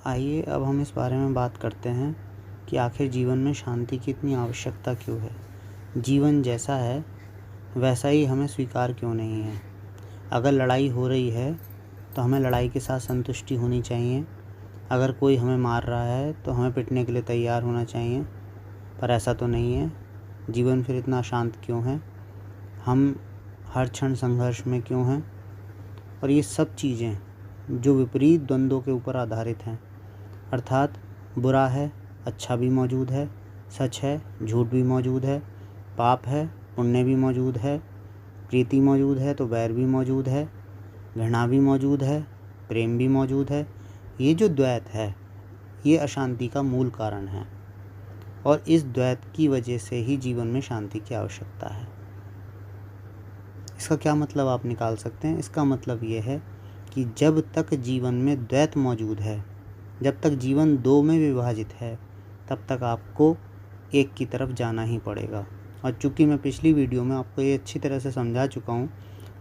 आइए अब हम इस बारे में बात करते हैं कि आखिर जीवन में शांति की इतनी आवश्यकता क्यों है। जीवन जैसा है वैसा ही हमें स्वीकार क्यों नहीं है। अगर लड़ाई हो रही है तो हमें लड़ाई के साथ संतुष्टि होनी चाहिए। अगर कोई हमें मार रहा है तो हमें पिटने के लिए तैयार होना चाहिए, पर ऐसा तो नहीं है। जीवन फिर इतना शांत क्यों है, हम हर क्षण संघर्ष में क्यों हैं। और ये सब चीज़ें जो विपरीत द्वंद्वों के ऊपर आधारित हैं, अर्थात बुरा है अच्छा भी मौजूद है, सच है झूठ भी मौजूद है, पाप है पुण्य भी मौजूद है, प्रीति मौजूद है तो बैर भी मौजूद है, घृणा भी मौजूद है, प्रेम भी मौजूद है। ये जो द्वैत है ये अशांति का मूल कारण है, और इस द्वैत की वजह से ही जीवन में शांति की आवश्यकता है। इसका क्या मतलब आप निकाल सकते हैं। इसका मतलब ये है कि जब तक जीवन में द्वैत मौजूद है, जब तक जीवन दो में विभाजित है, तब तक आपको एक की तरफ जाना ही पड़ेगा। और चूँकि मैं पिछली वीडियो में आपको ये अच्छी तरह से समझा चुका हूँ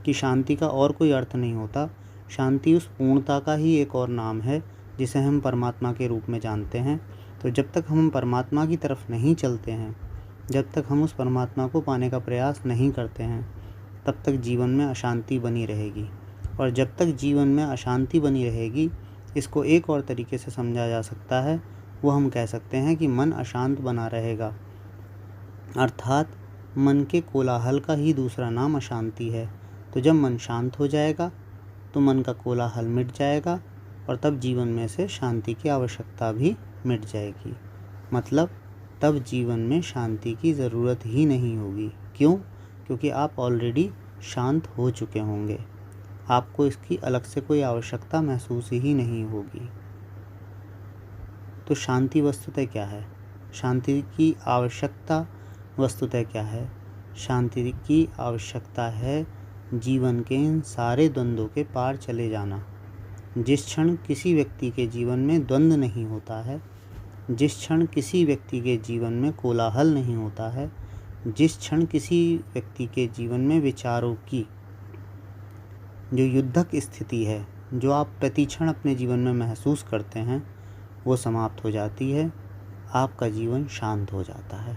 कि शांति का और कोई अर्थ नहीं होता। शांति उस पूर्णता का ही एक और नाम है जिसे हम परमात्मा के रूप में जानते हैं। तो जब तक हम परमात्मा की तरफ नहीं चलते हैं, जब तक हम उस परमात्मा को पाने का प्रयास नहीं करते हैं, तब तक जीवन में अशांति बनी रहेगी। और जब तक जीवन में अशांति बनी रहेगी, इसको एक और तरीके से समझा जा सकता है। वो हम कह सकते हैं कि मन अशांत बना रहेगा, अर्थात मन के कोलाहल का ही दूसरा नाम अशांति है। तो जब मन शांत हो जाएगा तो मन का कोलाहल मिट जाएगा, और तब जीवन में से शांति की आवश्यकता भी मिट जाएगी। मतलब तब जीवन में शांति की ज़रूरत ही नहीं होगी। क्यों? क्योंकि आप ऑलरेडी शांत हो चुके होंगे। आपको इसकी अलग से कोई आवश्यकता महसूस ही नहीं होगी। तो शांति वस्तुतः क्या है? शांति की आवश्यकता वस्तुतः क्या है? शांति की आवश्यकता है जीवन के इन सारे द्वंद्वों के पार चले जाना। जिस क्षण किसी व्यक्ति के जीवन में द्वंद्व नहीं होता है, जिस क्षण किसी व्यक्ति के जीवन में कोलाहल नहीं होता है, जिस क्षण किसी व्यक्ति के जीवन में विचारों की जो युद्धक स्थिति है, जो आप प्रतिक्षण अपने जीवन में महसूस करते हैं, वो समाप्त हो जाती है, आपका जीवन शांत हो जाता है।